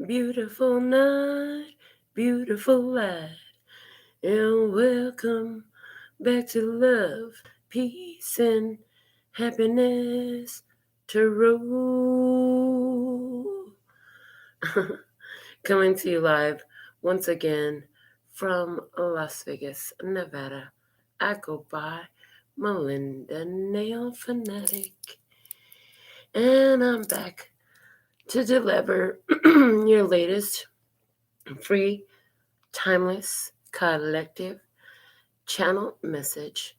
Beautiful night, beautiful light, and welcome back to love, peace, and happiness. Tarot. Coming to you live once again from Las Vegas, Nevada. I go by Melinda NailFanatic, and I'm back to deliver your latest free, timeless, collective channel message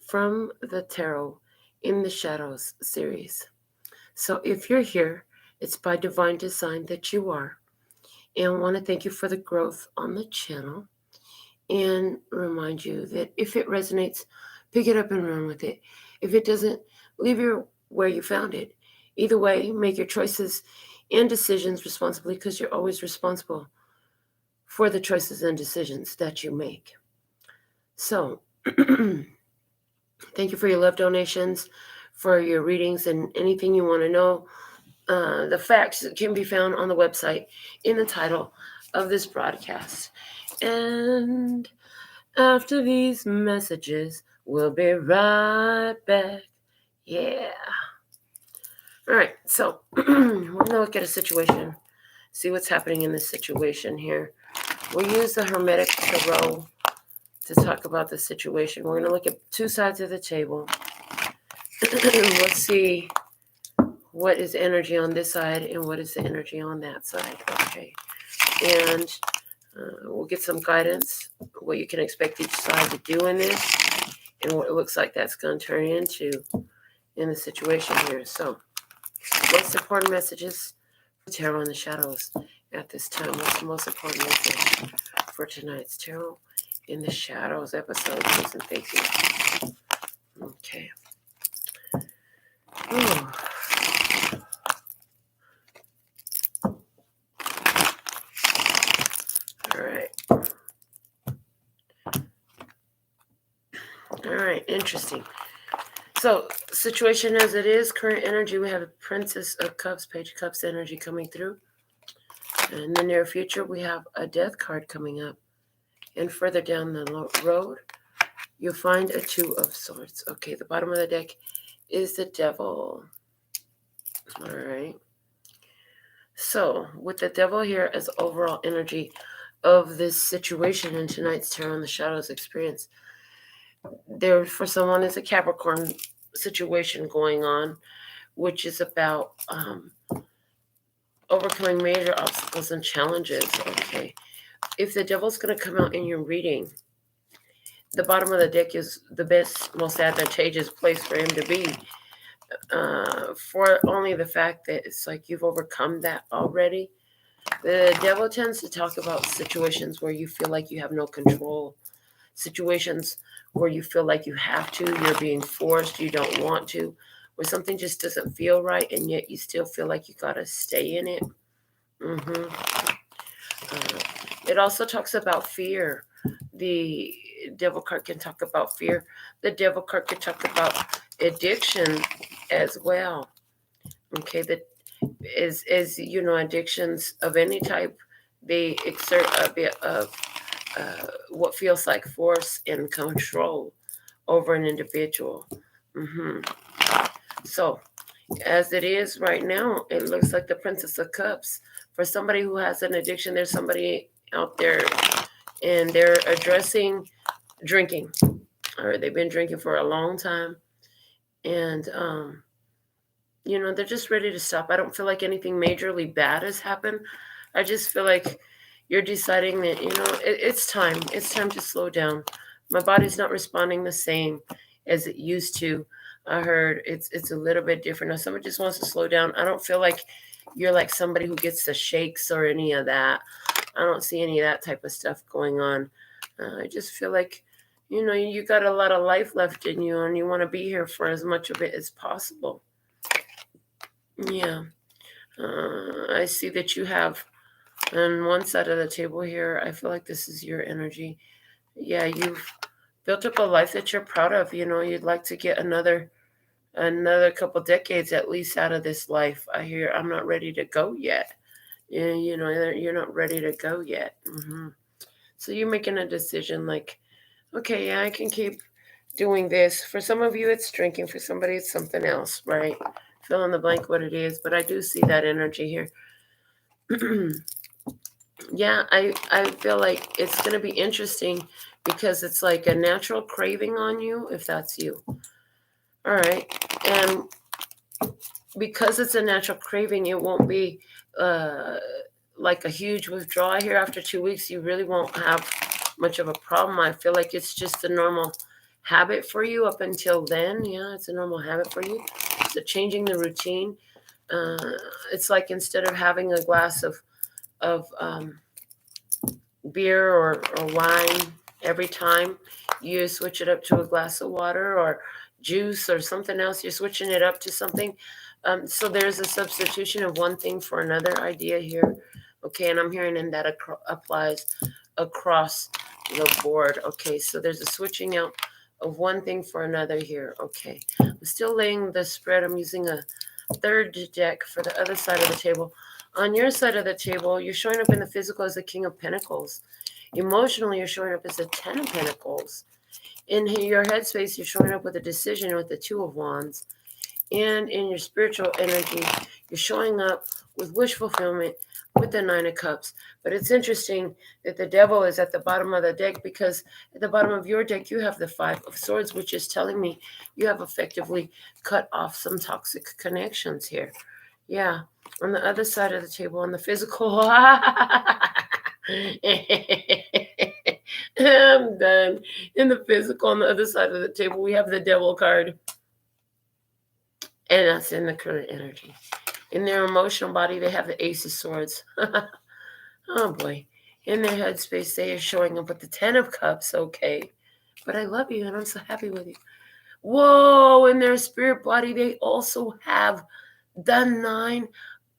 from the Tarot in the Shadows series. So if you're here, it's by divine design that you are. And I want to thank you for the growth on the channel and remind you that if it resonates, pick it up and run with it. If it doesn't, leave it where you found it. Either way, make your choices and decisions responsibly because you're always responsible for the choices and decisions that you make. So, thank you for your love donations, for your readings, and anything you want to know. The facts can be found on the website in the title of this broadcast. And after these messages, we'll be right back. Yeah. All right. So we're going to look at a situation, see what's happening in this situation here. We'll use the Hermetic Tarot to talk about the situation. We're going to look at two sides of the table. Let's see what is energy on this side and what is the energy on that side. Okay. And we'll get some guidance, what you can expect each side to do in this, and what it looks like that's going to turn into in the situation here. So, what's the important messages for Tarot in the Shadows at this time? What's the most important message for tonight's Tarot in the Shadows episode? Listen, thank you. Okay. Ooh. All right, interesting. So, situation as it is, current energy, we have a Princess of Cups, Page of Cups energy coming through. And in the near future, we have a Death card coming up. And further down the road, you'll find a Two of Swords. Okay, the bottom of the deck is the Devil. All right. So, with the Devil here as overall energy of this situation in tonight's Tarot in the Shadows experience, there for someone is a Capricorn situation going on, which is about overcoming major obstacles and challenges. Okay, if the Devil's going to come out in your reading, the bottom of the deck is the best, most advantageous place for him to be, for only the fact that it's like you've overcome that already. The Devil tends to talk about situations where you feel like you have no control, situations where you feel like you have to, you're being forced, you don't want to, where something just doesn't feel right, and yet you still feel like you gotta stay in it. It also talks about fear. The Devil card can talk about fear. The Devil card can talk about addiction as well. Okay, that is you know, addictions of any type, they exert a bit of what feels like force and control over an individual. So, as it is right now, it looks like the Princess of Cups. For somebody who has an addiction, there's somebody out there and they're addressing drinking. Or they've been drinking for a long time. And, you know, they're just ready to stop. I don't feel like anything majorly bad has happened. I just feel like you're deciding that, you know, it's time. It's time to slow down. My body's not responding the same as it used to. I heard it's a little bit different. Now, somebody just wants to slow down. I don't feel like you're like somebody who gets the shakes or any of that. I don't see any of that type of stuff going on. I just feel like, you know, you got a lot of life left in you and you want to be here for as much of it as possible. Yeah. I see that you have on one side of the table here, I feel like this is your energy. Yeah, you've built up a life that you're proud of. You know, you'd like to get another couple decades at least out of this life. I hear I'm not ready to go yet. And, you're not ready to go yet. So you're making a decision like, okay, yeah, I can keep doing this. For some of you, it's drinking. For somebody, it's something else, right? Fill in the blank what it is. But I do see that energy here. Yeah, I feel like it's going to be interesting because it's like a natural craving on you, if that's you. All right. And because it's a natural craving, it won't be like a huge withdrawal here. After 2 weeks, you really won't have much of a problem. I feel like it's just a normal habit for you up until then. Yeah, it's a normal habit for you. So changing the routine. It's like instead of having a glass of beer or wine every time, you switch it up to a glass of water or juice or something else. You're switching it up to something. So there's a substitution of one thing for another idea here. Okay, and I'm hearing and that applies across the board. Okay, so there's a switching out of one thing for another here. Okay, I'm still laying the spread. I'm using a third deck for the other side of the table. On your side of the table, you're showing up in the physical as the King of Pentacles. Emotionally, you're showing up as the Ten of Pentacles. In your headspace, you're showing up with a decision with the Two of Wands. And in your spiritual energy, you're showing up with wish fulfillment with the Nine of Cups. But it's interesting that the Devil is at the bottom of the deck because at the bottom of your deck, you have the Five of Swords, which is telling me you have effectively cut off some toxic connections here. Yeah. On the other side of the table, on the physical, I'm done. In the physical, on the other side of the table, we have the Devil card. And that's in the current energy. In their emotional body, they have the Ace of Swords. Oh boy. In their headspace, they are showing up with the Ten of Cups. Okay. But I love you and I'm so happy with you. Whoa. In their spirit body, they also have the Nine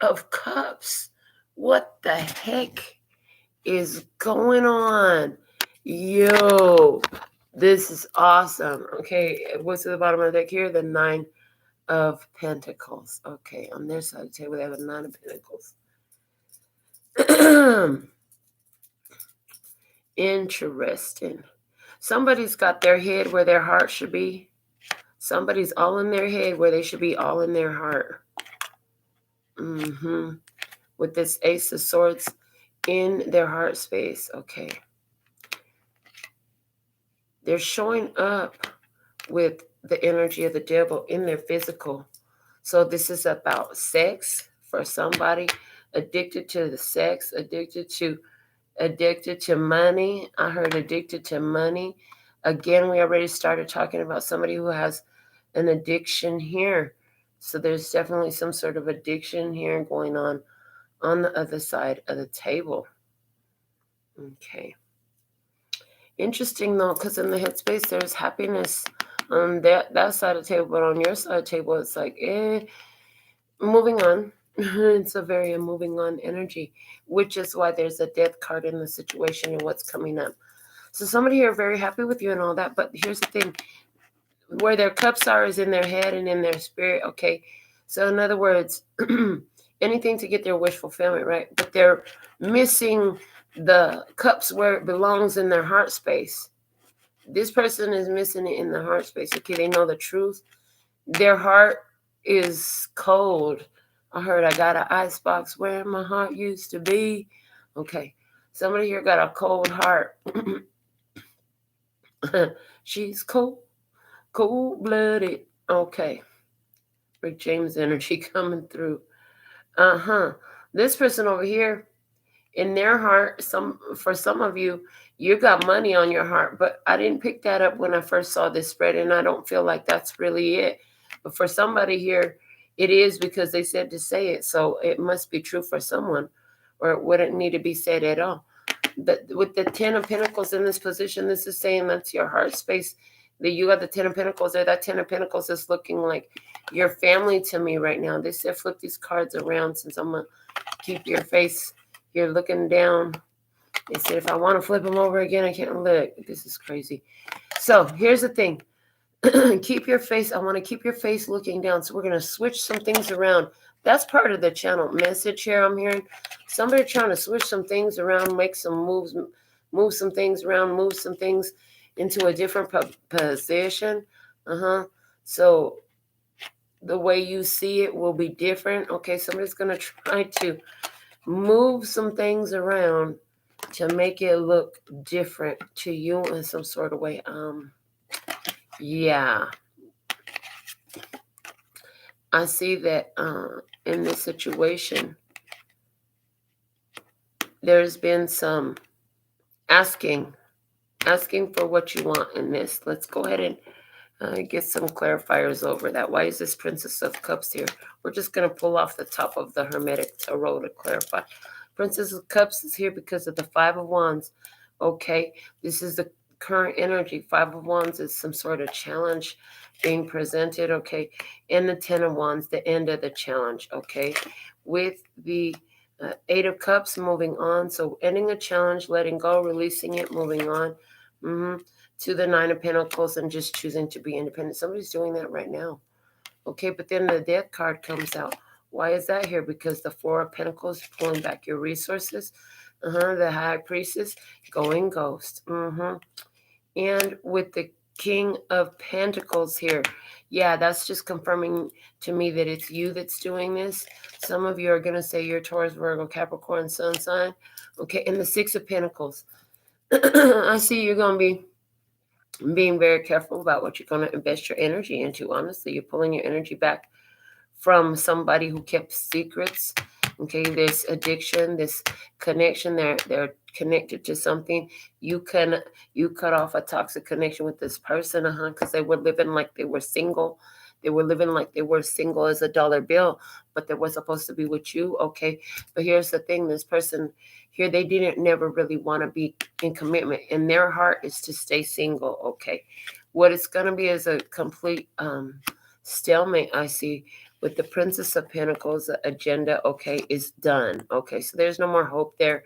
of Cups. What the heck is going on? Yo. This is awesome. Okay. What's at the bottom of the deck here? The Nine of Pentacles. Okay, on their side of the table, they have a Nine of Pentacles. Interesting. Somebody's got their head where their heart should be. Somebody's all in their head where they should be all in their heart. With this Ace of Swords in their heart space. Okay. They're showing up with the energy of the Devil in their physical. So this is about sex for somebody, addicted to the sex, addicted to money. I heard addicted to money. Again, we already started talking about somebody who has an addiction here. So there's definitely some sort of addiction here going on the other side of the table. Okay. Interesting though, because in the headspace there's happiness on that side of the table, but on your side of the table it's like, moving on. It's a very moving on energy, which is why there's a death card in the situation and what's coming up. So somebody here very happy with you and all that, but here's the thing. Where their cups are is in their head and in their spirit, okay? So in other words, anything to get their wish fulfillment, right? But they're missing the cups where it belongs in their heart space. This person is missing it in the heart space, okay? They know the truth. Their heart is cold. I heard I got an icebox where my heart used to be. Okay. Somebody here got a cold heart. She's cold-blooded. Okay. Rick James energy coming through. This person over here, in their heart, for some of you, you got money on your heart, but I didn't pick that up when I first saw this spread, and I don't feel like that's really it. But for somebody here, it is because they said to say it, so it must be true for someone, or it wouldn't need to be said at all. But with the Ten of Pentacles in this position, this is saying that's your heart space, that you got the Ten of Pentacles there. That Ten of Pentacles is looking like your family to me right now. They said flip these cards around since I'm going to keep your face here looking down. They said if I want to flip them over again, I can't look. This is crazy. So here's the thing. Keep your face. I want to keep your face looking down. So we're going to switch some things around. That's part of the channel message here I'm hearing. Somebody trying to switch some things around, make some moves, move some things around, move some things into a different position. So the way you see it will be different. Okay, somebody's going to try to move some things around to make it look different to you in some sort of way. Yeah. I see that in this situation, there's been some asking for what you want in this. Let's go ahead and get some clarifiers over that. Why is this Princess of Cups here? We're just going to pull off the top of the Hermetic Tarot to clarify. Princess of Cups is here because of the Five of Wands. Okay, this is the current energy. Five of Wands is some sort of challenge being presented. Okay, and the Ten of Wands, the end of the challenge. Okay, with the Eight of Cups, moving on. So ending a challenge, letting go, releasing it, moving on. To the Nine of Pentacles and just choosing to be independent. Somebody's doing that right now. Okay, but then the Death card comes out. Why is that here? Because the Four of Pentacles, pulling back your resources. The High Priestess, going ghost. And with the King of Pentacles here, yeah, that's just confirming to me that it's you that's doing this. Some of you are going to say you're Taurus, Virgo, Capricorn, Sun sign. Okay, and the Six of Pentacles. I see you're going to be being very careful about what you're going to invest your energy into. Honestly, you're pulling your energy back from somebody who kept secrets. Okay, this addiction, this connection, they're connected to something. You cut off a toxic connection with this person, because they were living like they were single. They were living like they were single as a dollar bill, but they were supposed to be with you. Okay, but here's the thing: this person here, they didn't never really want to be in commitment, and their heart is to stay single. Okay, what it's gonna be is a complete stalemate. I see. With the Princess of Pentacles, the agenda, okay, is done. Okay, so there's no more hope there.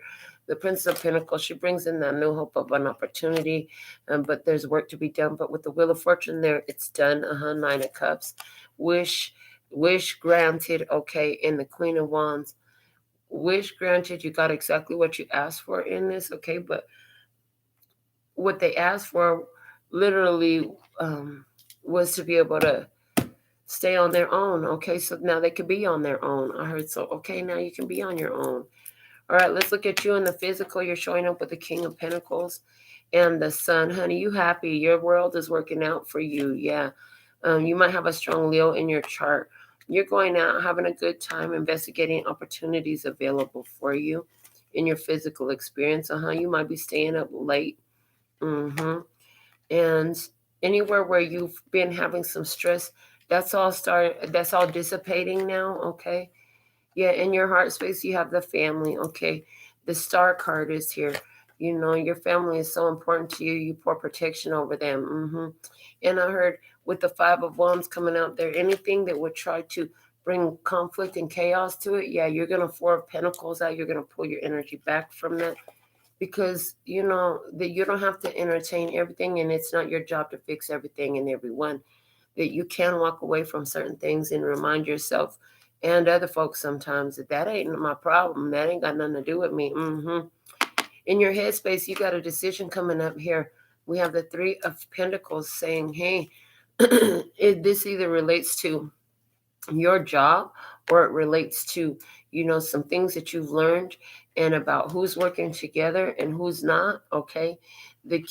The Princess of Pentacles, she brings in that new hope of an opportunity, but there's work to be done. But with the Wheel of Fortune there, it's done. Nine of Cups. Wish granted, okay, and the Queen of Wands. Wish granted, you got exactly what you asked for in this, okay, but what they asked for literally was to be able to stay on their own. Okay, so now they could be on their own. I heard so. Okay, now you can be on your own. All right, let's look at you in the physical. You're showing up with the King of Pentacles and the Sun. Honey, you happy. Your world is working out for you. Yeah. You might have a strong Leo in your chart. You're going out, having a good time, investigating opportunities available for you in your physical experience. You might be staying up late. And anywhere where you've been having some stress, that's all dissipating now. Okay, yeah, in your heart space you have the family. Okay, the Star card is here. Your family is so important to you. You pour protection over them. And I heard with the Five of Wands coming out there, anything that would try to bring conflict and chaos to it, yeah, you're gonna Four of Pentacles out. You're gonna pull your energy back from that, because that you don't have to entertain everything, and it's not your job to fix everything and everyone. That you can walk away from certain things and remind yourself and other folks sometimes that ain't my problem. That ain't got nothing to do with me. In your headspace, you got a decision coming up here. We have the Three of Pentacles saying, hey, this either relates to your job, or it relates to some things that you've learned, and about who's working together and who's not. Okay, the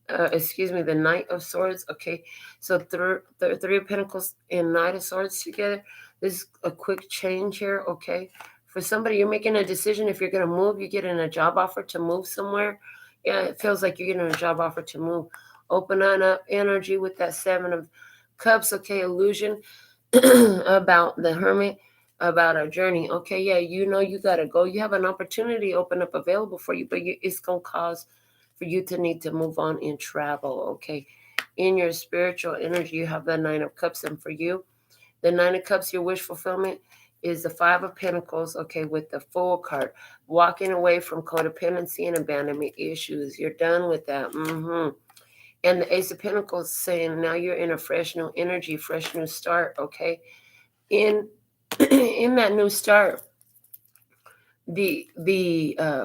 the Knight of Swords. Okay, so Three of Pentacles and Knight of Swords together. This is a quick change here. Okay, for somebody, you're making a decision. If you're going to move, you're getting a job offer to move somewhere. Yeah, it feels like you're getting a job offer to move. Open up energy with that Seven of Cups. Okay, illusion about the Hermit, about a journey. Okay, yeah, you got to go. You have an opportunity open up available for you, but it's going to cause for you to need to move on and travel. Okay, in your spiritual energy, you have the Nine of Cups, and for you, the Nine of Cups, your wish fulfillment is the Five of Pentacles. Okay, with the Fool card, walking away from codependency and abandonment issues. You're done with that. And the Ace of Pentacles saying now you're in a fresh new energy, fresh new start. Okay, in in that new start, the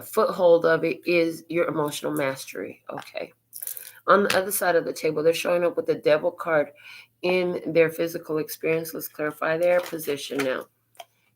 foothold of it is your emotional mastery. Okay. On the other side of the table, they're showing up with the devil card in their physical experience. Let's clarify their position now.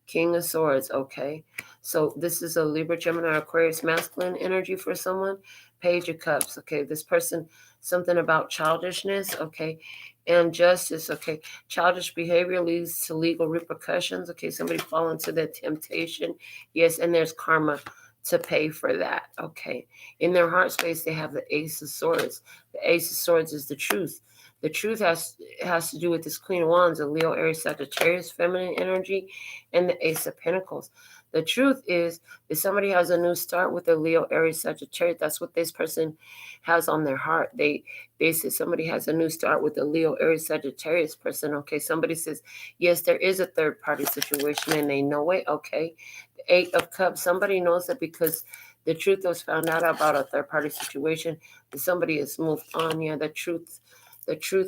King of Swords, okay. So this is a Libra, Gemini, Aquarius masculine energy for someone. Page of Cups, okay. This person, something about childishness, okay. And justice, okay. Childish behavior leads to legal repercussions, okay. Somebody fall into that temptation, yes, and there's karma to pay for that, okay. In their heart space, they have the Ace of Swords. The Ace of Swords is the truth. The truth has to do with this Queen of Wands, a Leo, Aries, Sagittarius, feminine energy, and the Ace of Pentacles. The truth is that somebody has a new start with a Leo, Aries, Sagittarius. That's what this person has on their heart. They say somebody has a new start with a Leo, Aries, Sagittarius person. Okay, somebody says, yes, there is a third party situation and they know it. Okay, the Eight of Cups, somebody knows it because the truth was found out about a third party situation. Somebody has moved on. Yeah, the truth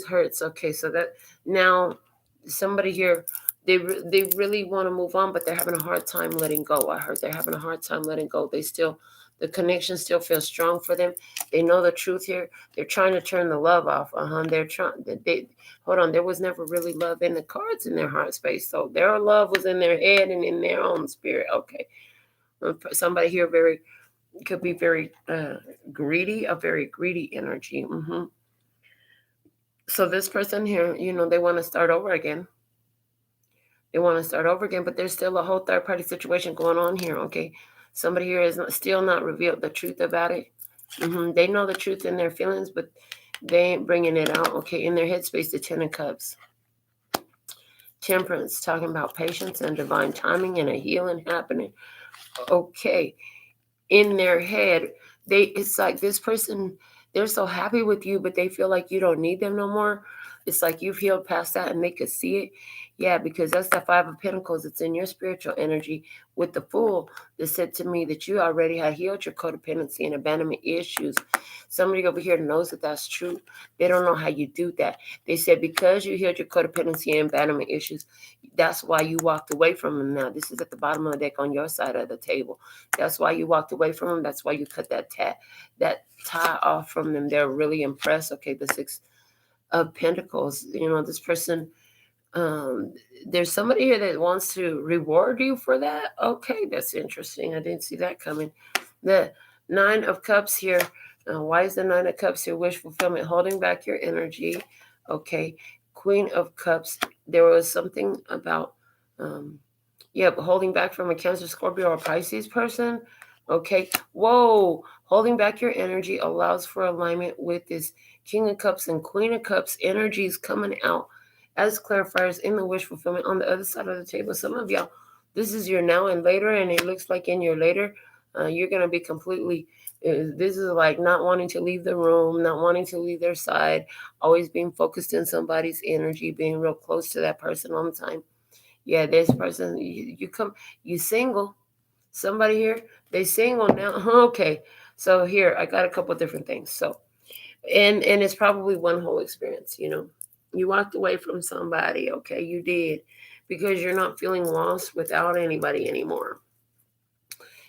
hurts. Okay, so that now somebody here, they really want to move on, but they're having a hard time letting go. I heard they're having a hard time letting go. The connection still feels strong for them. They know the truth here. They're trying to turn the love off. They're trying. Hold on. There was never really love in the cards in their heart space. So their love was in their head and in their own spirit. Okay, somebody here could be very greedy, a very greedy energy. So this person here, they want to start over again. But there's still a whole third party situation going on here, okay? Somebody here is still not revealed the truth about it. They know the truth in their feelings, but they ain't bringing it out, okay? In their headspace, the Ten of Cups. Temperance, talking about patience and divine timing and a healing happening. Okay. In their head, it's like this person, they're so happy with you, but they feel like you don't need them no more. It's like you've healed past that and they could see it. Yeah, because that's the Five of Pentacles. It's in your spiritual energy with the Fool that said to me that you already had healed your codependency and abandonment issues. Somebody over here knows that that's true. They don't know how you do that. They said because you healed your codependency and abandonment issues, that's why you walked away from them. Now, this is at the bottom of the deck on your side of the table. That's why you walked away from them. That's why you cut that tie off from them. They're really impressed. Okay, the Six of Pentacles. This person, there's somebody here that wants to reward you for that. Okay, that's interesting. I didn't see that coming. The Nine of Cups here. Why is the Nine of Cups here? Wish fulfillment, holding back your energy. Okay, Queen of Cups. There was something about, holding back from a Cancer, Scorpio, or Pisces person. Okay, whoa, holding back your energy allows for alignment with this King of Cups and Queen of Cups energies coming out as clarifiers in the wish fulfillment on the other side of the table. Some of y'all, this is your now and later, and it looks like in your later, you're going to be completely, this is like not wanting to leave the room, not wanting to leave their side, always being focused in somebody's energy, being real close to that person all the time. Yeah, this person, you single. Somebody here, they single now. Okay, so here, I got a couple different things. So, and it's probably one whole experience, You walked away from somebody, okay, you did, because you're not feeling lost without anybody anymore.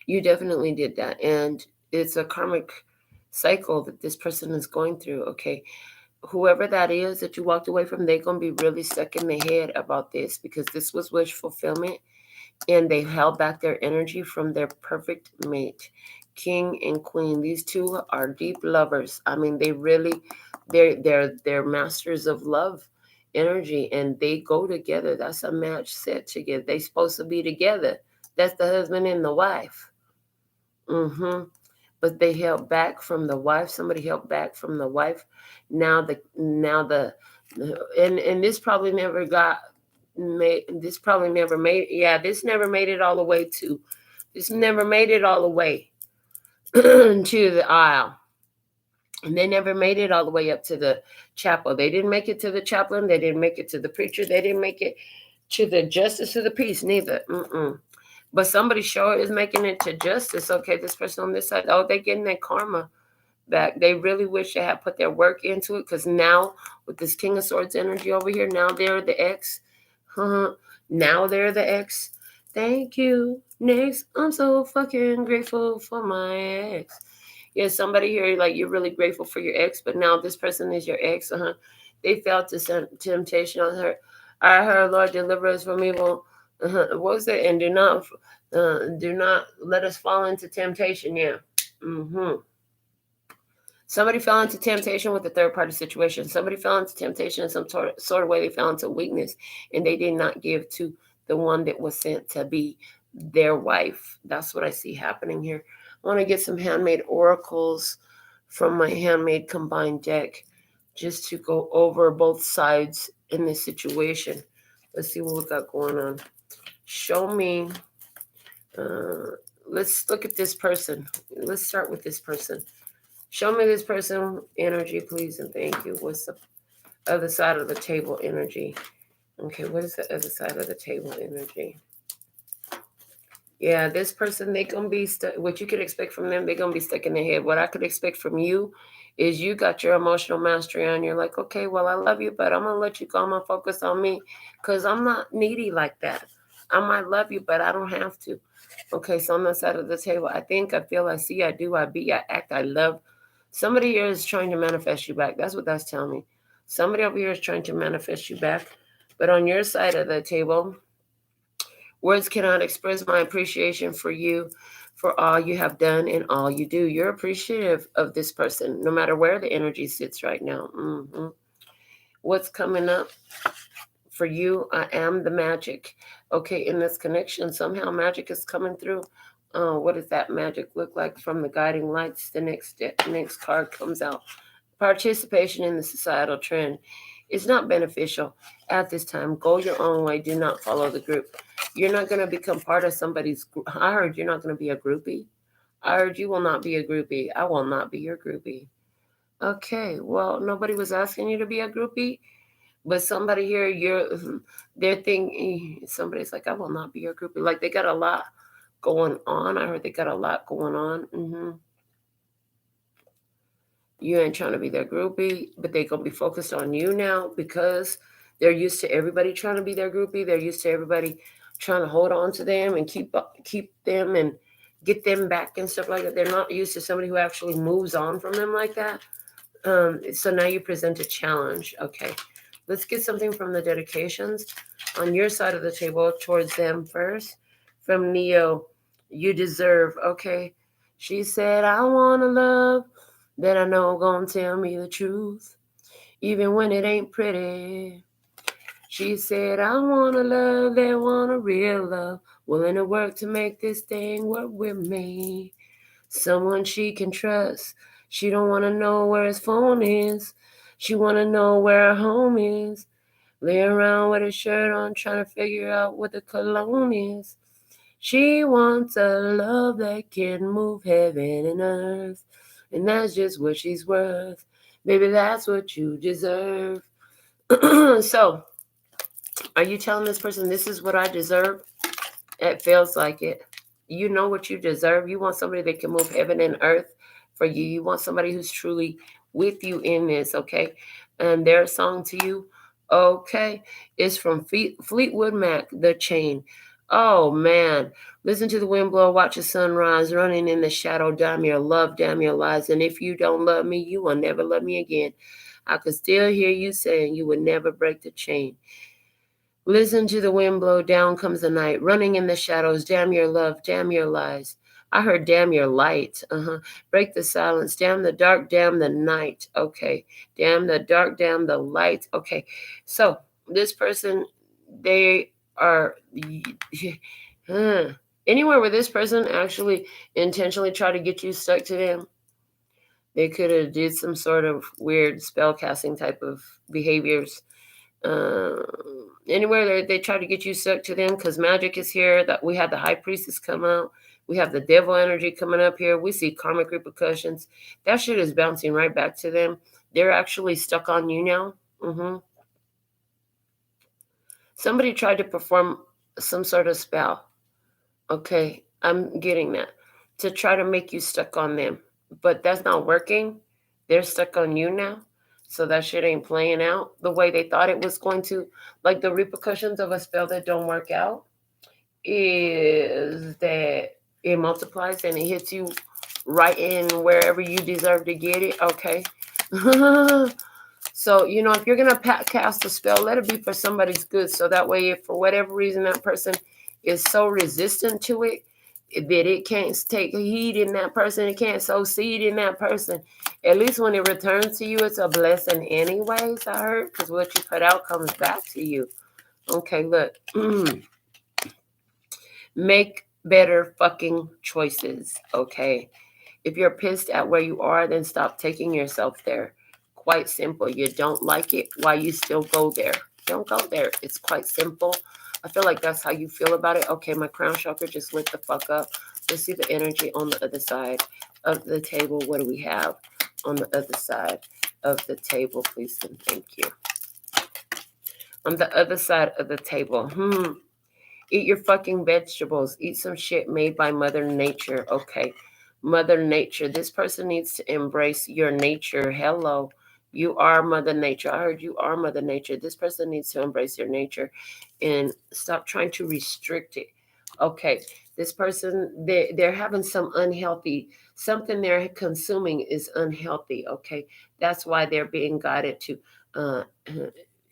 You definitely did that, and it's a karmic cycle that this person is going through, okay? Whoever that is that you walked away from, they're going to be really stuck in the head about this because this was wish fulfillment and they held back their energy from their perfect mate. King and Queen, these two are deep lovers. I mean, they're masters of love energy and they go together. That's a match set together. They're supposed to be together. That's the husband and the wife. But they held back from the wife. Somebody held back from the wife. Now the and this probably never got made. This never made it all the way to. This never made it all the way to the aisle. And they never made it all the way up to the chapel. They didn't make it to the chaplain. They didn't make it to the preacher. They didn't make it to the justice of the peace, neither. But somebody sure is making it to justice. Okay, this person on this side, they're getting their karma back. They really wish they had put their work into it because now with this King of Swords energy over here, now they're the ex. Now they're the ex. Thank you. Next, I'm so fucking grateful for my ex. Yeah, somebody here, like, you're really grateful for your ex, but now this person is your ex. They fell to temptation on her. I heard, Lord, deliver us from evil. What was it? And do not let us fall into temptation. Yeah. Somebody fell into temptation with a third party situation. Somebody fell into temptation in some sort of way. They fell into weakness, and they did not give to the one that was sent to be their wife. That's what I see happening here. I want to get some handmade oracles from my handmade combined deck just to go over both sides in this situation. Let's see what we got going on. Show me. Let's look at this person. Let's start with this person. Show me this person energy, please, and thank you. What's the other side of the table energy? Okay, what is the other side of the table energy? Yeah, this person, they gonna be stuck. What you could expect from them, they're gonna be stuck in their head. What I could expect from you is you got your emotional mastery on. You're like, okay, well, I love you, but I'm gonna let you go. I'm gonna focus on me because I'm not needy like that. I might love you, but I don't have to. Okay, so on the side of the table, I think, I feel, I see, I do, I be, I act, I love. Somebody here is trying to manifest you back. That's what that's telling me. Somebody over here is trying to manifest you back. But on your side of the table, words cannot express my appreciation for you, for all you have done and all you do. You're appreciative of this person, no matter where the energy sits right now. What's coming up for you? I am the magic. Okay, in this connection, somehow magic is coming through. What does that magic look like from the guiding lights? The next card comes out. Participation in the societal trend is not beneficial at this time. Go your own way. Do not follow the group. You're not going to become part of somebody's group. I heard you're not going to be a groupie. I heard you will not be a groupie. I will not be your groupie. Okay, well, nobody was asking you to be a groupie, but somebody here, they're thinking, somebody's like, I will not be your groupie. Like, they got a lot going on. I heard they got a lot going on. You ain't trying to be their groupie, but they gonna be focused on you now because they're used to everybody trying to be their groupie. They're used to everybody trying to hold on to them and keep them and get them back and stuff like that. They're not used to somebody who actually moves on from them like that. So now you present a challenge. Okay, let's get something from the dedications on your side of the table towards them first. From Neo, you deserve. Okay, she said, I want to love that I know gonna tell me the truth, even when it ain't pretty. She said, I want a love that want a real love, willing to work to make this thing work with me. Someone she can trust. She don't want to know where his phone is. She want to know where her home is. Lay around with a shirt on, trying to figure out what the cologne is. She wants a love that can move heaven and earth. And that's just what she's worth. Baby, that's what you deserve. So, are you telling this person, this is what I deserve? It feels like it. You know what you deserve. You want somebody that can move heaven and earth for you. You want somebody who's truly with you in this, okay? And their song to you, okay, is from Fleetwood Mac, The Chain. Oh, man. Listen to the wind blow, watch the sunrise, running in the shadow, damn your love, damn your lies. And if you don't love me, you will never love me again. I could still hear you saying you would never break the chain. Listen to the wind blow, down comes the night, running in the shadows, damn your love, damn your lies. I heard damn your light. Break the silence, damn the dark, damn the night. Okay. Damn the dark, damn the light. Okay. So this person, they are anywhere where this person actually intentionally tried to get you stuck to them, they could have did some sort of weird spell casting type of behaviors. Uh, Anywhere they try to get you stuck to them, because magic is here. That we have the high priestess come out. We have the devil energy coming up here. We see karmic repercussions. That shit is bouncing right back to them. They're actually stuck on you now. Somebody tried to perform some sort of spell. Okay, I'm getting that. To try to make you stuck on them. But that's not working. They're stuck on you now. So that shit ain't playing out the way they thought it was going to. Like the repercussions of a spell that don't work out is that it multiplies and it hits you right in wherever you deserve to get it. Okay. So, if you're going to cast a spell, let it be for somebody's good. So that way, if for whatever reason that person is so resistant to it, that it can't take heed in that person, it can't sow seed in that person, at least when it returns to you, it's a blessing anyways, I heard, because what you put out comes back to you. Okay, look. Make better fucking choices, okay? If you're pissed at where you are, then stop taking yourself there. Quite simple. You don't like it, why you still go there? Don't go there. It's quite simple. I feel like that's how you feel about it. Okay, my crown chakra just lit the fuck up. Let's see the energy on the other side of the table. What do we have on the other side of the table, please and thank you? On the other side of the table, eat your fucking vegetables. Eat some shit made by Mother Nature. Okay. Mother Nature. This person needs to embrace your nature. Hello. You are Mother Nature. I heard you are Mother Nature. This person needs to embrace your nature and stop trying to restrict it. Okay. This person, they're having some unhealthy, something they're consuming is unhealthy. Okay. That's why they're being guided to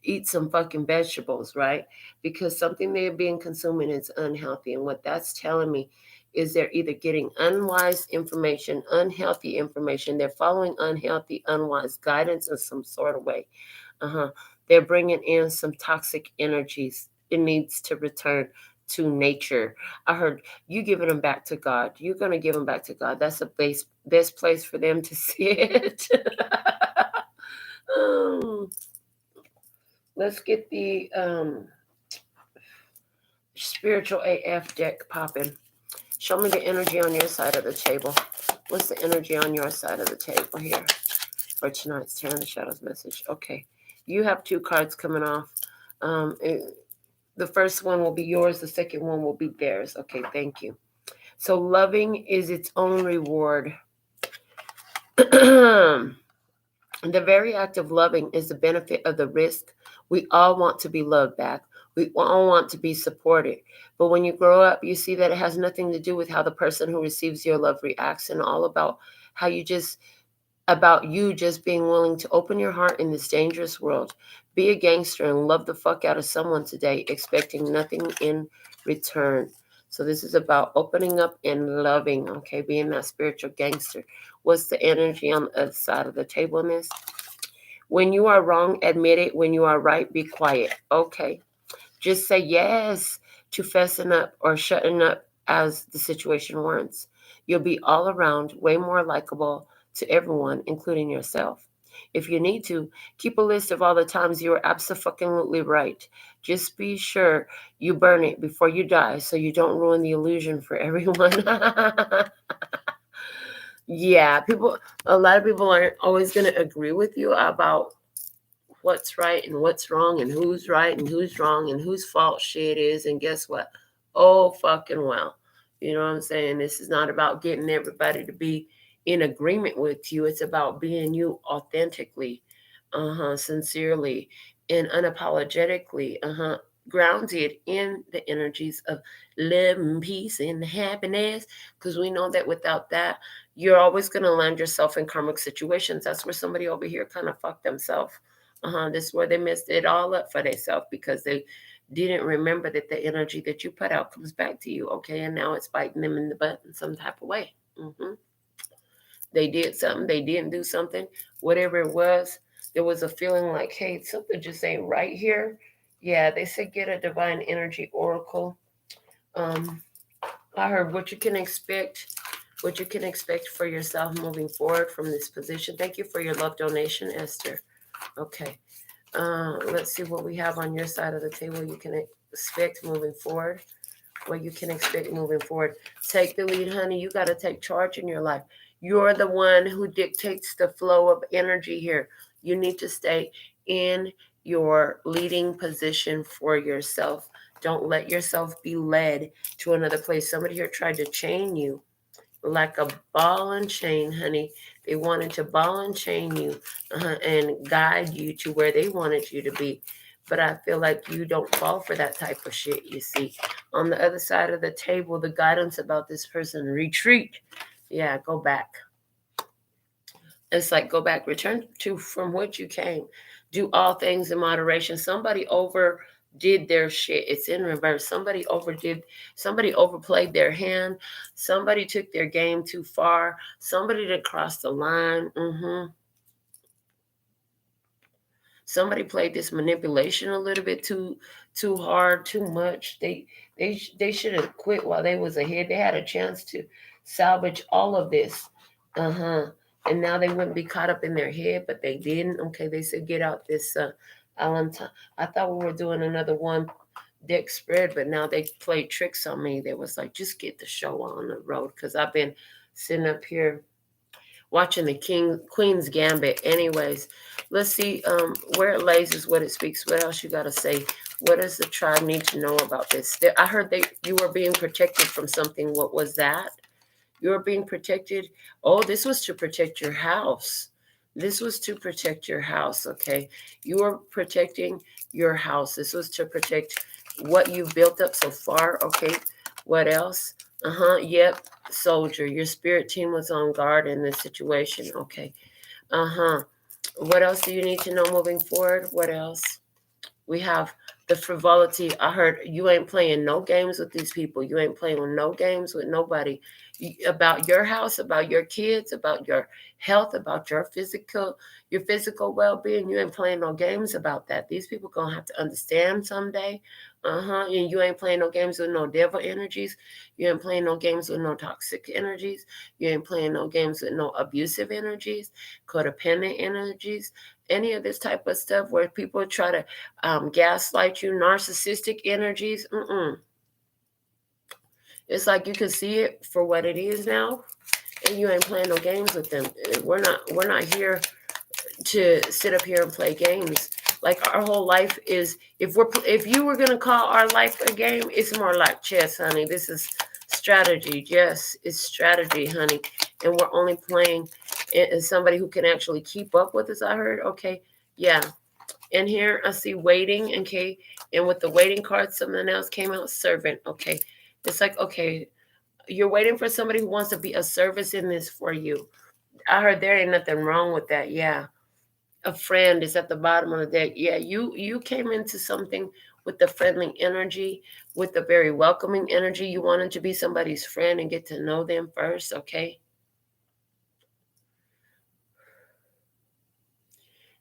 eat some fucking vegetables, right? Because something they're being consuming is unhealthy. And what that's telling me is they're either getting unwise information, unhealthy information. They're following unhealthy, unwise guidance in some sort of way. They're bringing in some toxic energies. It needs to return to nature. I heard you giving them back to God. You're going to give them back to God. That's the best place for them to sit. Let's get the spiritual AF deck popping. Show me the energy on your side of the table. What's the energy on your side of the table here for tonight's Tarot in the Shadows message? Okay. You have 2 cards coming off. The first one will be yours. The second one will be theirs. Okay, thank you. So loving is its own reward. The very act of loving is the benefit of the risk. We all want to be loved back. We all want to be supported. But when you grow up, you see that it has nothing to do with how the person who receives your love reacts, and all about how you just being willing to open your heart in this dangerous world. Be a gangster and love the fuck out of someone today, expecting nothing in return. So this is about opening up and loving, okay, being that spiritual gangster. What's the energy on the other side of the table in this? When you are wrong, admit it. When you are right, be quiet. Okay. Just say yes to fessing up or shutting up as the situation warrants. You'll be all around way more likable to everyone, including yourself. If you need to, keep a list of all the times you were absolutely right. Just be sure you burn it before you die so you don't ruin the illusion for everyone. Yeah, a lot of people aren't always going to agree with you about what's right and what's wrong and who's right and who's wrong and whose fault shit is. And guess what? Oh, fucking well. You know what I'm saying? This is not about getting everybody to be in agreement with you. It's about being you authentically, sincerely, and unapologetically, grounded in the energies of love and peace and happiness. Because we know that without that, you're always going to land yourself in karmic situations. That's where somebody over here kind of fucked themselves. This is where they messed it all up for themselves because they didn't remember that the energy that you put out comes back to you. Okay, and now it's biting them in the butt in some type of way. They did something, they didn't do something, whatever it was. There was a feeling like, hey, something just ain't right here. Yeah, they said get a divine energy oracle. I heard what you can expect for yourself moving forward from this position. Thank you for your love donation, Esther. Okay. Let's see what we have on your side of the table you can expect moving forward. What you can expect moving forward. Take the lead, honey. You got to take charge in your life. You're the one who dictates the flow of energy here. You need to stay in your leading position for yourself. Don't let yourself be led to another place. Somebody here tried to chain you like a ball and chain, honey. They wanted to ball and chain you and guide you to where they wanted you to be. But I feel like you don't fall for that type of shit, you see. On the other side of the table, the guidance about this person, retreat. Yeah, go back. It's like go back, return to from which you came. Do all things in moderation. Somebody overdid their shit. It's in reverse. Somebody overplayed their hand. Somebody took their game too far. Somebody that crossed the line. Somebody played this manipulation a little bit too hard, too much. They should have quit while they was ahead. They had a chance to salvage all of this. And now they wouldn't be caught up in their head, but they didn't. Okay, they said get out this I thought we were doing another one deck spread, but now they played tricks on me. They was like, just get the show on the road, because I've been sitting up here watching the Queen's Gambit. Anyways, let's see where it lays is what it speaks. What else you got to say? What does the tribe need to know about this? I heard you were being protected from something. What was that? You were being protected. Oh, this was to protect your house. This was to protect your house, okay? You were protecting your house. This was to protect what you've built up so far, okay? What else? Yep, soldier. Your spirit team was on guard in this situation, okay? What else do you need to know moving forward? What else? We have the frivolity. I heard you ain't playing no games with these people. You ain't playing no games with nobody. About your house, about your kids, about your health, about your physical well-being. You ain't playing no games about that. These people gonna have to understand someday. And you ain't playing no games with no devil energies. You ain't playing no games with no toxic energies. You ain't playing no games with no abusive energies, codependent energies, any of this type of stuff where people try to gaslight you, narcissistic energies. It's like you can see it for what it is now, and you ain't playing no games with them. We're not here to sit up here and play games. Like our whole life is, if you were gonna call our life a game, it's more like chess, honey. This is strategy. Yes, it's strategy, honey. And we're only playing as somebody who can actually keep up with us. I heard. Okay, yeah. And here I see waiting. Okay, and with the waiting card, something else came out. Servant. Okay, it's like, okay, you're waiting for somebody who wants to be a service in this for you. I heard there ain't nothing wrong with that. Yeah. A friend is at the bottom of the deck. Yeah, you came into something with the friendly energy, with the very welcoming energy. You wanted to be somebody's friend and get to know them first, okay?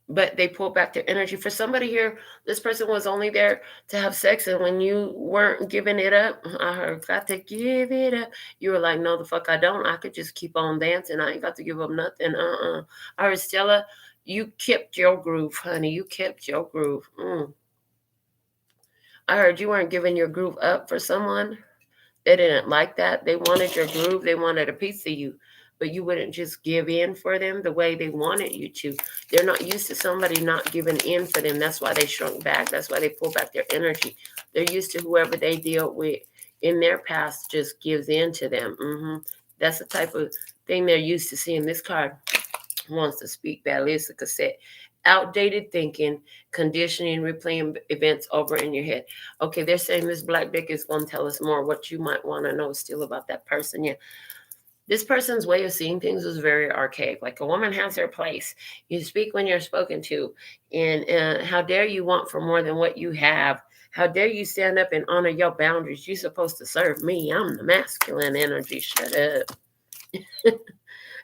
But they pulled back their energy. For somebody here, this person was only there to have sex, and when you weren't giving it up, I heard, got to give it up. You were like, no, the fuck I don't. I could just keep on dancing. I ain't got to give up nothing. I heard, Stella, you kept your groove, honey. You kept your groove. I heard you weren't giving your groove up for someone. They didn't like that. They wanted your groove. They wanted a piece of you. But you wouldn't just give in for them the way they wanted you to. They're not used to somebody not giving in for them. That's why they shrunk back. That's why they pull back their energy. They're used to whoever they deal with in their past just gives in to them. That's the type of thing they're used to seeing. This card wants to speak badly. It's a cassette. Outdated thinking, conditioning, replaying events over in your head. Okay, they're saying this black deck is going to tell us more what you might want to know still about that person. Yeah. This person's way of seeing things was very archaic. Like a woman has her place. You speak when you're spoken to. And how dare you want for more than what you have? How dare you stand up and honor your boundaries? You're supposed to serve me. I'm the masculine energy. Shut up.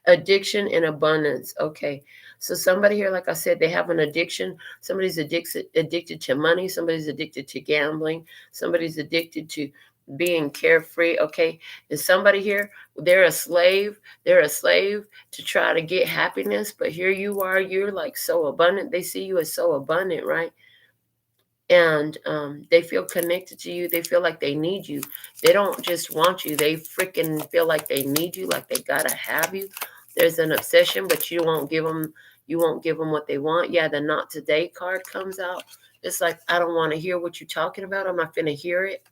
Addiction and abundance. Okay. So somebody here, like I said, they have an addiction. Somebody's addicted to money. Somebody's addicted to gambling. Somebody's addicted to being carefree. Okay. And somebody here, they're a slave. They're a slave to try to get happiness. But here you are. You're like so abundant. They see you as so abundant, right? And they feel connected to you. They feel like they need you. They don't just want you. They freaking feel like they need you, like they gotta have you. There's an obsession, but you won't give them what they want. Yeah, the not today card comes out. It's like, I don't want to hear what you're talking about. I'm not gonna hear it.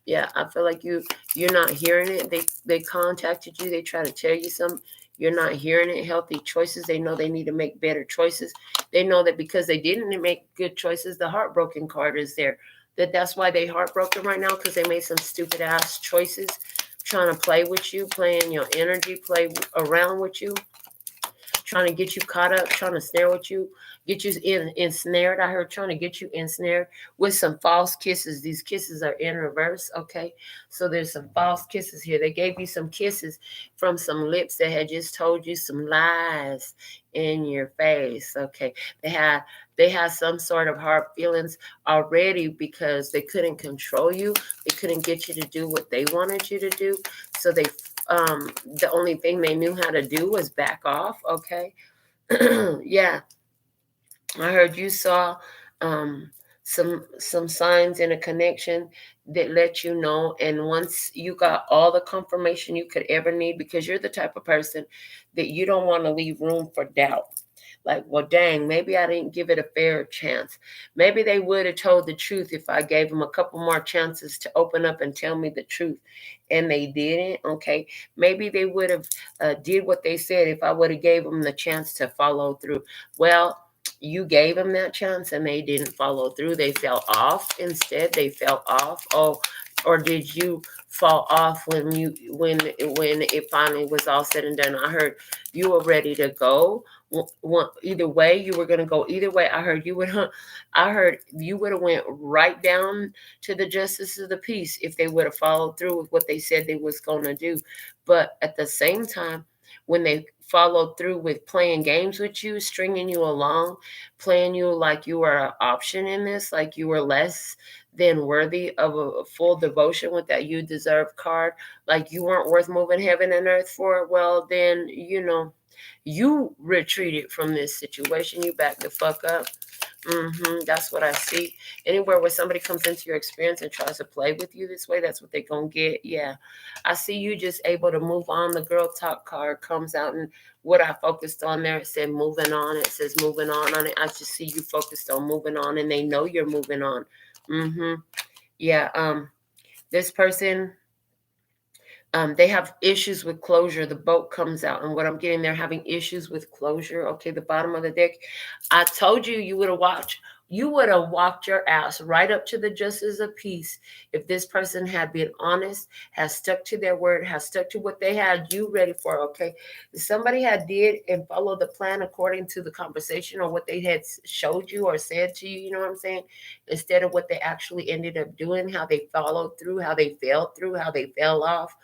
Yeah, I feel like you're not hearing it. They contacted you. They try to tell you some You're not hearing it. Healthy choices. They know they need to make better choices. They know that because they didn't make good choices, the heartbroken card is there. That's why they heartbroken right now, because they made some stupid ass choices, trying to play with you, playing your energy, play around with you, trying to get you caught up, trying to snare with you, get you ensnared. I heard trying to get you ensnared with some false kisses. These kisses are in reverse, okay? So there's some false kisses here. They gave you some kisses from some lips that had just told you some lies in your face, okay? They had some sort of hard feelings already because they couldn't control you. They couldn't get you to do what they wanted you to do. So the only thing they knew how to do was back off, okay? Yeah, I heard you saw some signs in a connection that let you know, and once you got all the confirmation you could ever need, because you're the type of person that you don't want to leave room for doubt. Like, well, dang, maybe I didn't give it a fair chance. Maybe they would have told the truth if I gave them a couple more chances to open up and tell me the truth, and they didn't. Okay, maybe they would have did what they said if I would have gave them the chance to follow through. Well, you gave them that chance and they didn't follow through. They fell off instead. They fell off. Oh, or did you fall off when it finally was all said and done? I heard you were ready to go. Either way, you were gonna go either way. I heard you would. I heard you would have went right down to the justice of the peace if they would have followed through with what they said they was gonna do. But at the same time, when they followed through with playing games with you, stringing you along, playing you like you were an option in this, like you were less than worthy of a full devotion with that you deserve card, like you weren't worth moving heaven and earth for, well, then, you retreated from this situation. You back the fuck up. That's what I see. Anywhere where somebody comes into your experience and tries to play with you this way, that's what they're going to get. Yeah. I see you just able to move on. The girl talk card comes out, and what I focused on there, it said moving on. It says moving on it. I just see you focused on moving on, and they know you're moving on. Yeah. This person, they have issues with closure. The boat comes out, and what I'm getting, they're having issues with closure. Okay, the bottom of the deck. I told you you would have watched. You would have walked your ass right up to the justice of peace if this person had been honest, has stuck to their word, has stuck to what they had you ready for. Okay, if somebody had did and followed the plan according to the conversation or what they had showed you or said to you, you know what I'm saying, instead of what they actually ended up doing, how they followed through, how they fell through, how they fell off.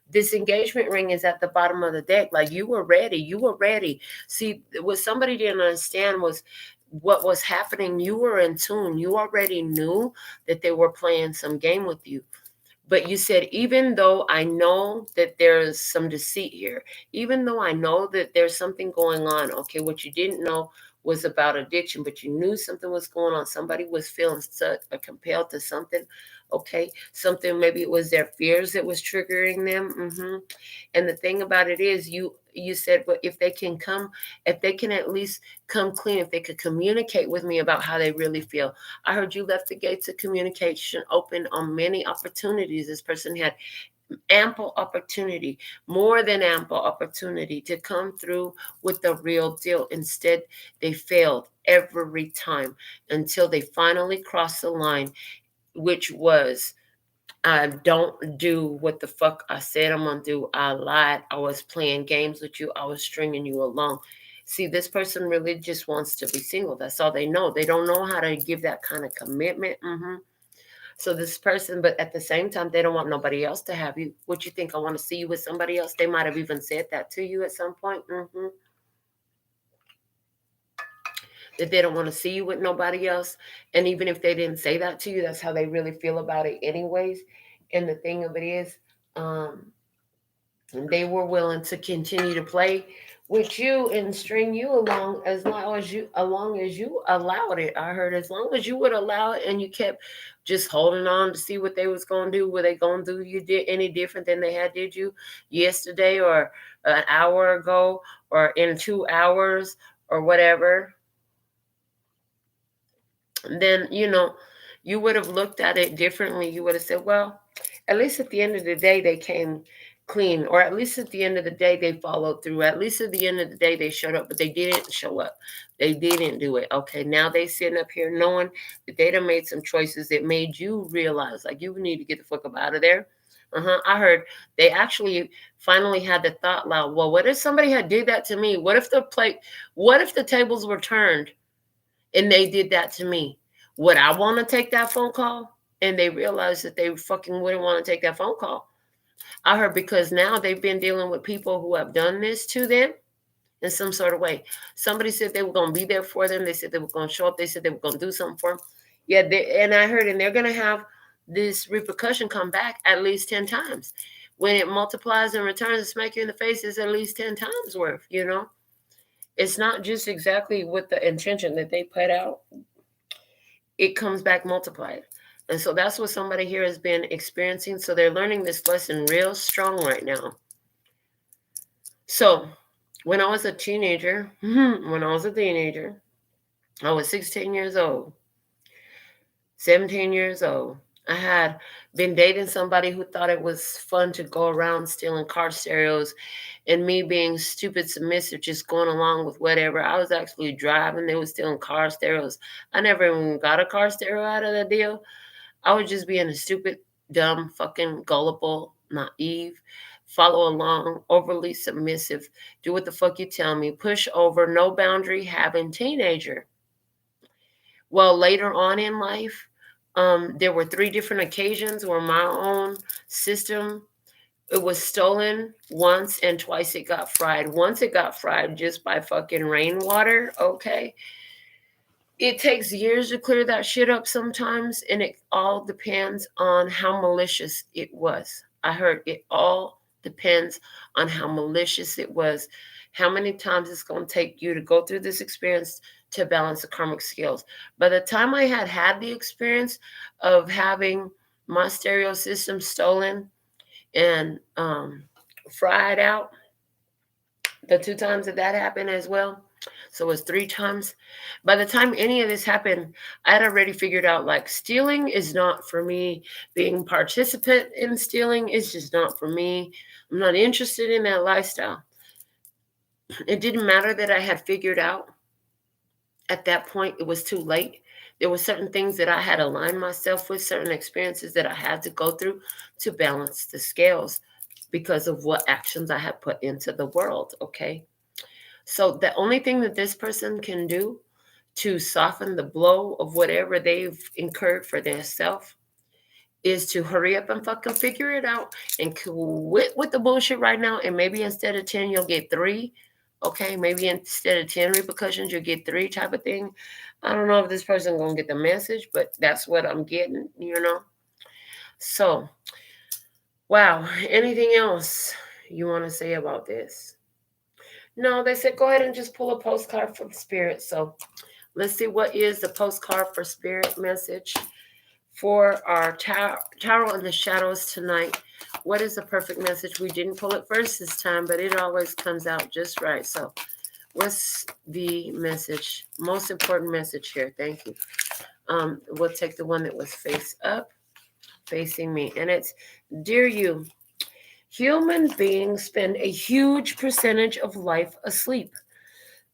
This engagement ring is at the bottom of the deck. Like, you were ready. You were ready. See, what somebody didn't understand was what was happening. You were in tune. You already knew that they were playing some game with you. But you said, even though I know that there's some deceit here, even though I know that there's something going on, okay, what you didn't know was about addiction, but you knew something was going on. Somebody was feeling such compelled to something, okay, something, maybe it was their fears that was triggering them. And the thing about it is, you said, but if they can come, if they can at least come clean, if they could communicate with me about how they really feel. I heard you left the gates of communication open on many opportunities. This person had ample opportunity, more than ample opportunity to come through with the real deal. Instead, they failed every time until they finally crossed the line, which was, I don't do what the fuck I said I'm gonna do. I lied. I was playing games with you. I was stringing you along. See, this person really just wants to be single. That's all they know. They don't know how to give that kind of commitment. So this person, but at the same time, they don't want nobody else to have you. What you think? I want to see you with somebody else. They might have even said that to you at some point. That they don't want to see you with nobody else. And even if they didn't say that to you, that's how they really feel about it anyways. And the thing of it is, they were willing to continue to play with you and string you along as you allowed it. I heard, as long as you would allow it and you kept just holding on to see what they was going to do. Were they going to do you did any different than they had did you yesterday or an hour ago or in 2 hours or whatever? Then, you would have looked at it differently. You would have said, well, at least at the end of the day, they came clean, or at least at the end of the day they followed through. At least at the end of the day they showed up, but they didn't show up. They didn't do it. Okay, now they sitting up here knowing that they done made some choices that made you realize like you need to get the fuck up out of there. I heard they actually finally had the thought loud. Well, what if somebody had did that to me? What if the tables were turned and they did that to me? Would I want to take that phone call? And they realized that they fucking wouldn't want to take that phone call. I heard because now they've been dealing with people who have done this to them in some sort of way. Somebody said they were going to be there for them. They said they were going to show up. They said they were going to do something for them. Yeah, and I heard, and they're going to have this repercussion come back at least 10 times. When it multiplies and returns and smack you in the face, it's at least 10 times worth, you know? It's not just exactly with the intention that they put out. It comes back multiplied. And so that's what somebody here has been experiencing. So they're learning this lesson real strong right now. So when I was a teenager, I was 16 years old, 17 years old. I had been dating somebody who thought it was fun to go around stealing car stereos, and me being stupid submissive, just going along with whatever. I was actually driving. They were stealing car stereos. I never even got a car stereo out of the deal. I was just being a stupid, dumb, fucking gullible, naive, follow along, overly submissive, do what the fuck you tell me, push over, no boundary having teenager. Well, later on in life, there were 3 different occasions where my own system, it was stolen once, and twice it got fried. Once it got fried just by fucking rainwater, okay? It takes years to clear that shit up sometimes, and it all depends on how malicious it was. I heard it all depends on how malicious it was, how many times it's going to take you to go through this experience to balance the karmic scales. By the time I had the experience of having my stereo system stolen and fried out, the 2 times that happened as well, so it was 3 times. By the time any of this happened, I had already figured out like stealing is not for me. Being participant in stealing is just not for me. I'm not interested in that lifestyle. It didn't matter that I had figured out at that point. It was too late. There were certain things that I had aligned myself with, certain experiences that I had to go through to balance the scales because of what actions I had put into the world, okay? So the only thing that this person can do to soften the blow of whatever they've incurred for their self is to hurry up and fucking figure it out and quit with the bullshit right now. And maybe instead of 10, you'll get 3. Okay, maybe instead of 10 repercussions, you'll get 3 type of thing. I don't know if this person gonna get the message, but that's what I'm getting, you know? So, wow. Anything else you want to say about this? No, they said go ahead and just pull a postcard from Spirit. So let's see what is the postcard for Spirit message for our Tarot in the Shadows tonight. What is the perfect message? We didn't pull it first this time, but it always comes out just right. So what's the message? Most important message here. Thank you. We'll take the one that was face up, facing me. And it's, dear you, human beings spend a huge percentage of life asleep,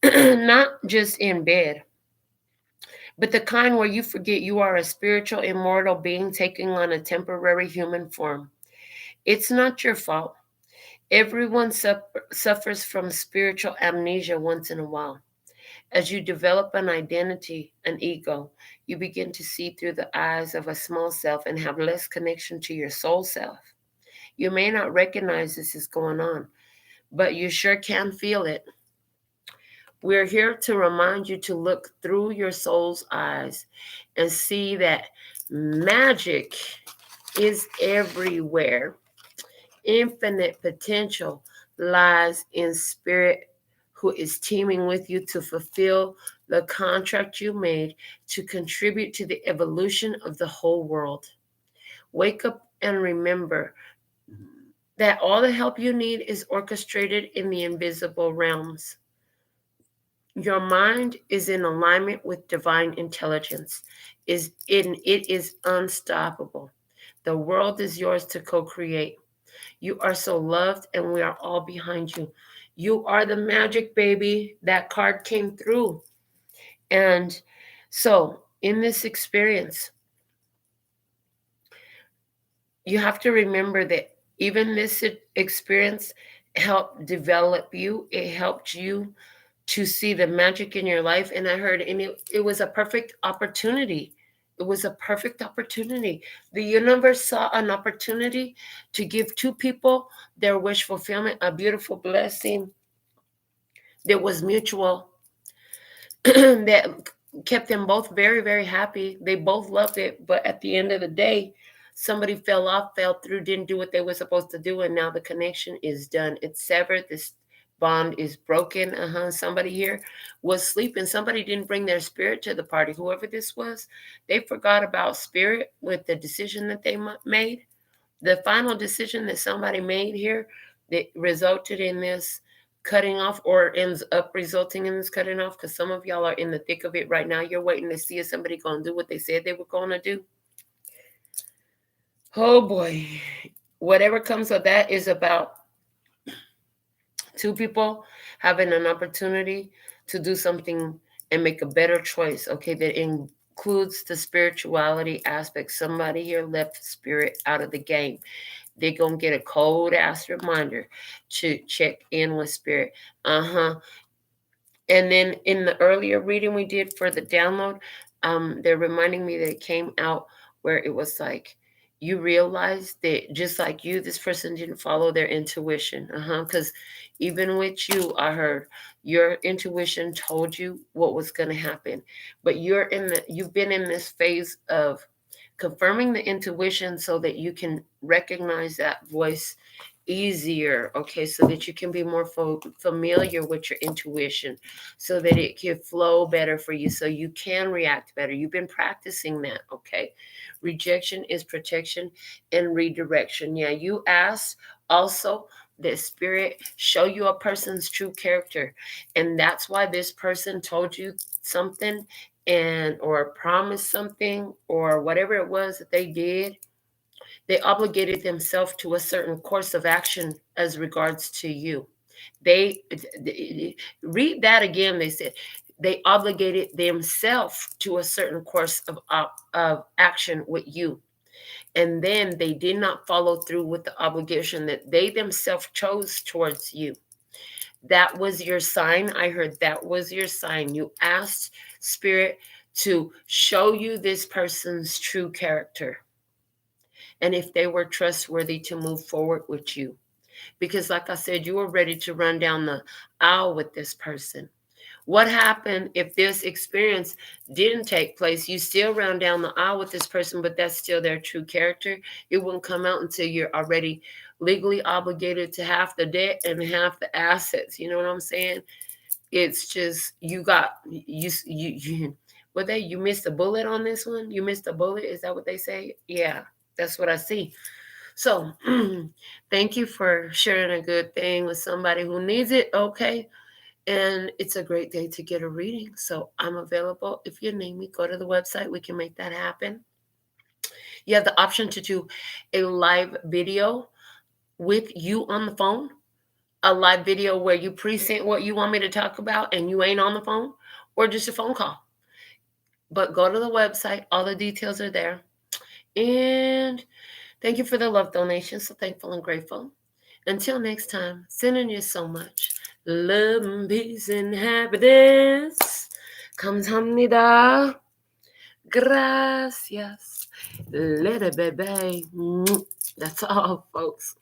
not just in bed, but the kind where you forget you are a spiritual, immortal being taking on a temporary human form. It's not your fault. Everyone suffers from spiritual amnesia once in a while. As you develop an identity, an ego, you begin to see through the eyes of a small self and have less connection to your soul self. You may not recognize this is going on, but you sure can feel it. We're here to remind you to look through your soul's eyes and see that magic is everywhere. Infinite potential lies in Spirit, who is teaming with you to fulfill the contract you made to contribute to the evolution of the whole world. Wake up and remember that all the help you need is orchestrated in the invisible realms. Your mind is in alignment with divine intelligence. It is unstoppable. The world is yours to co-create. You are so loved, and we are all behind you. You are the magic, baby. That card came through. And so, in this experience, you have to remember that even this experience helped develop you. It helped you to see the magic in your life. And I heard, and it was a perfect opportunity. It was a perfect opportunity. The universe saw an opportunity to give two people their wish fulfillment, a beautiful blessing that was mutual, that kept them both very, very happy. They both loved it. But at the end of the day, somebody fell off, fell through, didn't do what they were supposed to do. And now the connection is done. It's severed. This bond is broken. Somebody here was sleeping. Somebody didn't bring their spirit to the party. Whoever this was, they forgot about spirit with the decision that they made. The final decision that somebody made here that resulted in this cutting off, or ends up resulting in this cutting off, because some of y'all are in the thick of it right now. You're waiting to see if somebody going to do what they said they were going to do. Oh boy. Whatever comes of that is about two people having an opportunity to do something and make a better choice, okay, that includes the spirituality aspect. Somebody here left spirit out of the game. They're going to get a cold ass reminder to check in with spirit. And then in the earlier reading we did for the download, they're reminding me that it came out where it was like, you realize that just like you, this person didn't follow their intuition. Because even with you, I heard your intuition told you what was going to happen. But you've been in this phase of confirming the intuition so that you can recognize that voice easier, okay, so that you can be more familiar with your intuition, so that it can flow better for you, so you can react better. You've been practicing that, okay? Rejection is protection and redirection. Yeah, you asked also that spirit show you a person's true character, and that's why this person told you something, and or promised something, or whatever it was that they did. They obligated themselves to a certain course of action as regards to you. They read that again. They said they obligated themselves to a certain course of action with you. And then they did not follow through with the obligation that they themselves chose towards you. That was your sign. I heard that was your sign. You asked spirit to show you this person's true character, and if they were trustworthy to move forward with you. Because like I said, you were ready to run down the aisle with this person. What happened if this experience didn't take place? You still ran down the aisle with this person, but that's still their true character. It wouldn't come out until you're already legally obligated to half the debt and half the assets. You know what I'm saying? It's just you you missed a bullet on this one. You missed a bullet. Is that what they say? Yeah, that's what I see. So thank you for sharing a good thing with somebody who needs it. Okay. And it's a great day to get a reading. So I'm available. If you need me, go to the website. We can make that happen. You have the option to do a live video with you on the phone, a live video where you present what you want me to talk about and you ain't on the phone, or just a phone call. But go to the website. All the details are there. And thank you for the love donation. So thankful and grateful. Until next time, sending you so much love and peace and happiness. 감사합니다. Gracias. Let it be. That's all, folks.